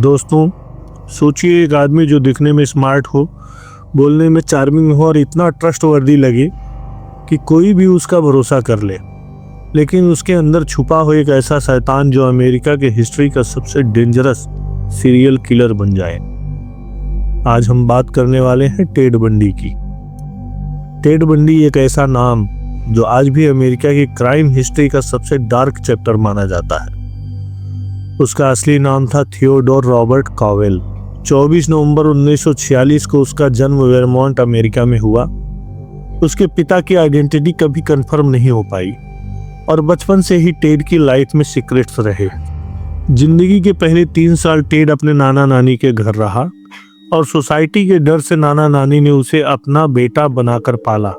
दोस्तों, सोचिए एक आदमी जो दिखने में स्मार्ट हो, बोलने में चार्मिंग हो और इतना ट्रस्टवर्दी लगे कि कोई भी उसका भरोसा कर ले, लेकिन उसके अंदर छुपा हो एक ऐसा शैतान जो अमेरिका के हिस्ट्री का सबसे डेंजरस सीरियल किलर बन जाए। आज हम बात करने वाले हैं टेड बंडी की। टेड बंडी एक ऐसा नाम जो आज भी अमेरिका की क्राइम हिस्ट्री का सबसे डार्क चैप्टर माना जाता है। उसका असली नाम था थियोडोर रॉबर्ट कॉवेल। 24 नवंबर 1946 को उसका जन्म वेरमॉन्ट अमेरिका में हुआ। उसके पिता की आइडेंटिटी कभी कंफर्म नहीं हो पाई और बचपन से ही टेड की लाइफ में सीक्रेट्स रहे। जिंदगी के पहले 3 साल टेड अपने नाना नानी के घर रहा और सोसाइटी के डर से नाना नानी ने उसे अपना बेटा बनाकर पाला।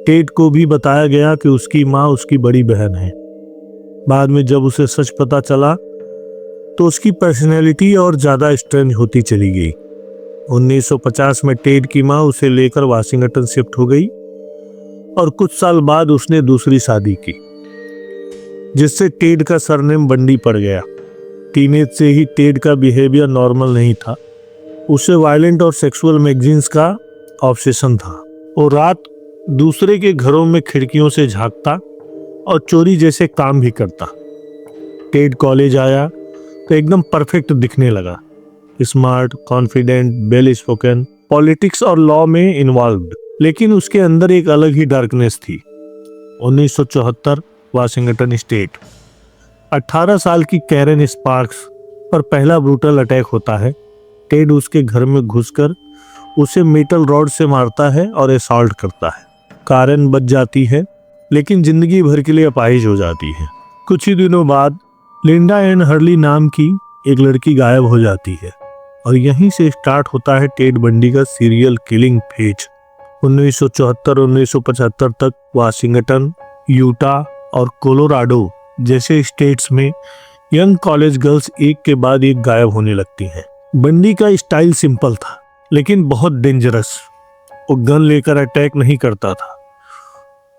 टेड को भी बताया गया कि उसकी माँ उसकी बड़ी बहन है। बाद में जब उसे सच पता चला तो उसकी पर्सनैलिटी और ज़्यादा स्ट्रेंज होती चली गई। 1950 में टेड की माँ उसे लेकर वाशिंगटन शिफ्ट हो गई और कुछ साल बाद उसने दूसरी शादी की, जिससे टेड का सरनेम बंडी पड़ गया। टीनेज से ही टेड का बिहेवियर नॉर्मल नहीं था। उसे वायलेंट और सेक्सुअल मैगजीन्स का ऑब्सेशन था। वो रात दूसरे के घरों में खिड़कियों से झांकता और चोरी जैसे काम भी करता। टेड कॉलेज आया तो एकदम परफेक्ट दिखने लगा। Smart, confident, well spoken, politics और लॉ में इन्वॉल्व्ड, लेकिन उसके अंदर एक अलग ही डार्कनेस थी। 1974 वाशिंगटन स्टेट। 18 साल की कैरेन स्पार्क्स पर पहला ब्रूटल अटैक होता है। टेड उसके घर में घुसकर उसे मेटल रॉड से मारता है और असॉल्ट करता है। कैरेन बच जाती है, लेकिन जिंदगी भर के लिए अपाहिज हो जाती है। कुछ ही दिनों बाद लिंडा एन हर्ली नाम की एक लड़की गायब हो जाती है और यहीं से स्टार्ट होता है टेड बंडी का सीरियल किलिंग फेज। 1974-1975 तक वाशिंगटन, यूटा और कोलोराडो जैसे स्टेट्स में यंग कॉलेज गर्ल्स एक के बाद एक गायब होने लगती हैं। बंडी का स्टाइल सिंपल था, लेकिन बहुत डेंजरस। वो गन लेकर अटैक नहीं करता था,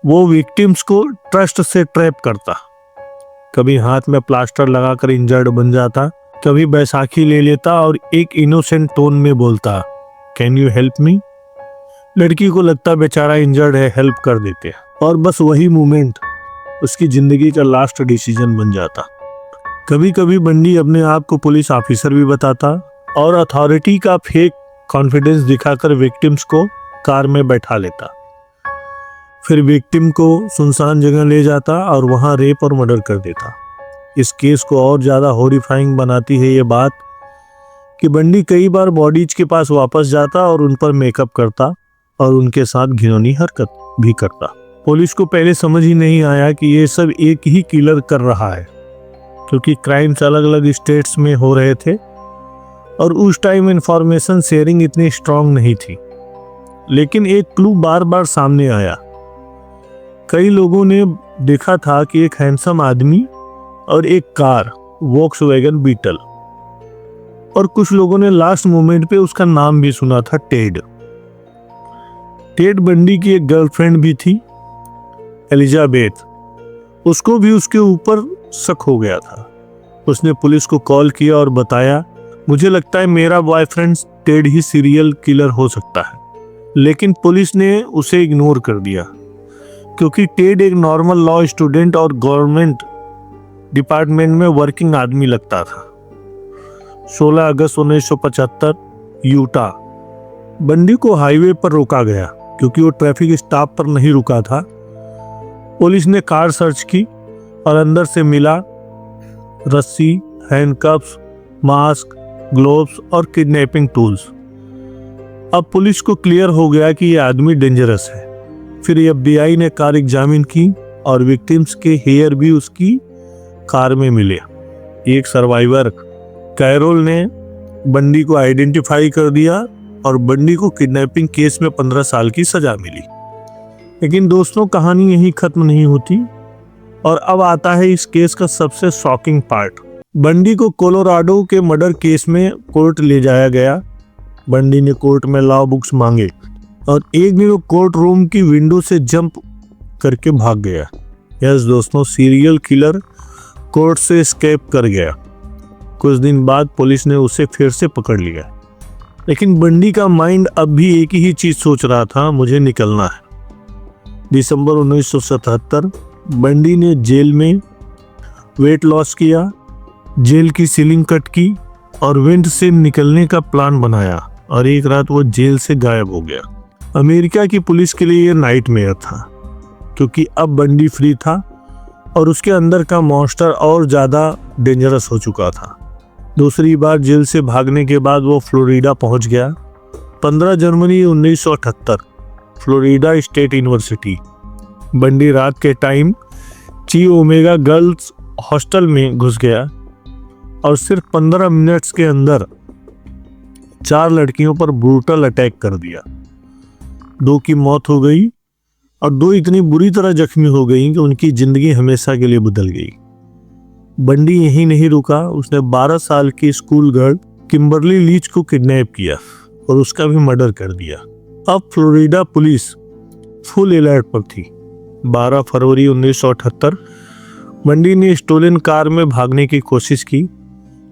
वो विक्टिम्स को ट्रस्ट से ट्रैप करता। कभी हाथ में प्लास्टर लगाकर इंजर्ड बन जाता, कभी बैसाखी ले लेता और एक इनोसेंट टोन में बोलता, कैन यू हेल्प मी। लड़की को लगता बेचारा इंजर्ड है, हेल्प कर देते, और बस वही मोमेंट उसकी जिंदगी का लास्ट डिसीजन बन जाता। कभी कभी बंडी अपने आप को पुलिस ऑफिसर भी बताता और अथॉरिटी का फेक कॉन्फिडेंस दिखाकर विक्टिम्स को कार में बैठा लेता। फिर विक्टिम को सुनसान जगह ले जाता और वहां रेप और मर्डर कर देता। इस केस को और ज़्यादा हॉरिफाइंग बनाती है ये बात कि बंडी कई बार बॉडीज के पास वापस जाता और उन पर मेकअप करता और उनके साथ घिनौनी हरकत भी करता। पुलिस को पहले समझ ही नहीं आया कि ये सब एक ही किलर कर रहा है, क्योंकि क्राइम्स अलग अलग स्टेट्स में हो रहे थे और उस टाइम इंफॉर्मेशन शेयरिंग इतनी स्ट्रांग नहीं थी। लेकिन एक क्लू बार बार सामने आया। कई लोगों ने देखा था कि एक हैंडसम आदमी और एक कार, वॉक्सवैगन बीटल, और कुछ लोगों ने लास्ट मोमेंट पे उसका नाम भी सुना था, टेड। टेड बंडी की एक गर्लफ्रेंड भी थी, एलिजाबेथ। उसको भी उसके ऊपर शक हो गया था। उसने पुलिस को कॉल किया और बताया, मुझे लगता है मेरा बॉयफ्रेंड टेड ही सीरियल किलर हो सकता है। लेकिन पुलिस ने उसे इग्नोर कर दिया, क्योंकि टेड एक नॉर्मल लॉ स्टूडेंट और गवर्नमेंट डिपार्टमेंट में वर्किंग आदमी लगता था। 16 अगस्त 1975 यूटा। बंडी को हाईवे पर रोका गया क्योंकि वो ट्रैफिक स्टॉप पर नहीं रुका था। पुलिस ने कार सर्च की और अंदर से मिला रस्सी, हैंडकफ्स, मास्क, ग्लोव्स और किडनैपिंग टूल्स। अब पुलिस को क्लियर हो गया कि ये आदमी डेंजरस है। फिर FBI ने कार एग्जामिन की और विक्टिम्स के हेयर भी उसकी कार में मिले। एक सर्वाइवर कैरोल ने बंडी को आइडेंटिफाई कर दिया और बंडी को किडनैपिंग केस में 15 साल की सजा मिली। लेकिन दोस्तों, कहानी यहीं खत्म नहीं होती और अब आता है इस केस का सबसे शॉकिंग पार्ट। बंडी को कोलोराडो के मर्डर केस में कोर्ट ले जाया गया। बंडी ने कोर्ट में लॉ बुक्स मांगे और एक दिन वो कोर्ट रूम की विंडो से जंप करके भाग गया। यस दोस्तों, सीरियल किलर कोर्ट से एस्केप कर गया। कुछ दिन बाद पुलिस ने उसे फिर से पकड़ लिया, लेकिन बंडी का माइंड अब भी एक ही चीज सोच रहा था, मुझे निकलना है। दिसंबर 1977 बंडी ने जेल में वेट लॉस किया, जेल की सीलिंग कट की और वेंट से निकलने का प्लान बनाया और एक रात वो जेल से गायब हो गया। अमेरिका की पुलिस के लिए यह नाइटमेयर था, क्योंकि अब बंडी फ्री था और उसके अंदर का मॉन्स्टर और ज़्यादा डेंजरस हो चुका था। दूसरी बार जेल से भागने के बाद वो फ्लोरिडा पहुंच गया। 15 जनवरी 1978 फ्लोरिडा स्टेट यूनिवर्सिटी। बंडी रात के टाइम ची ओमेगा गर्ल्स हॉस्टल में घुस गया और सिर्फ 15 मिनट्स के अंदर 4 लड़कियों पर ब्रूटल अटैक कर दिया। 2 की मौत हो गई और 2 इतनी बुरी तरह जख्मी हो गई कि उनकी जिंदगी हमेशा के लिए बदल गई। बंडी यहीं नहीं रुका, उसने 12 साल की स्कूल गर्ल किम्बरली लीच को किडनैप किया और उसका भी मर्डर कर दिया। अब फ्लोरिडा पुलिस फुल अलर्ट पर थी। 12 फरवरी 1978 बंडी ने स्टोलन कार में भागने की कोशिश की,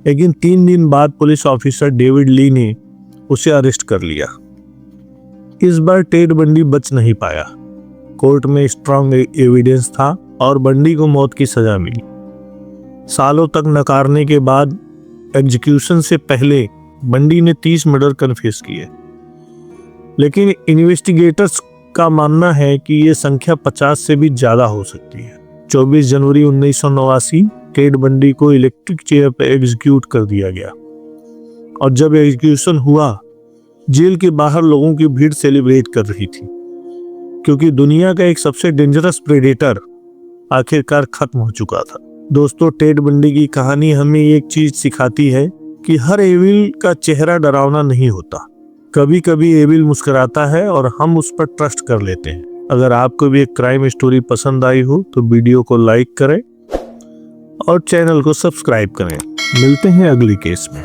लेकिन 3 दिन बाद पुलिस ऑफिसर डेविड ली ने उसे अरेस्ट कर लिया। इस बार टेड बंडी बच नहीं पाया। कोर्ट में स्ट्रांग एविडेंस था और बंडी को मौत की सजा मिली। सालों तक नकारने के बाद एग्जीक्यूशन से पहले बंडी ने 30 मर्डर कन्फेस किए, लेकिन इन्वेस्टिगेटर्स का मानना है कि यह संख्या 50 से भी ज्यादा हो सकती है। 24 जनवरी 1989 टेड बंडी को इलेक्ट्रिक चेयर पर एग्जीक्यूट कर दिया गया और जब एग्जीक्यूशन हुआ, जेल के बाहर लोगों की भीड़ सेलिब्रेट कर रही थी, क्योंकि दुनिया का एक सबसे डेंजरस प्रेडेटर आखिरकार खत्म हो चुका था। दोस्तों, टेड बंडी की कहानी हमें एक चीज सिखाती है कि हर एविल का चेहरा डरावना नहीं होता। कभी कभी एविल मुस्कुराता है और हम उस पर ट्रस्ट कर लेते हैं। अगर आपको भी एक क्राइम स्टोरी पसंद आई हो तो वीडियो को लाइक करें और चैनल को सब्सक्राइब करें। मिलते हैं अगली केस में।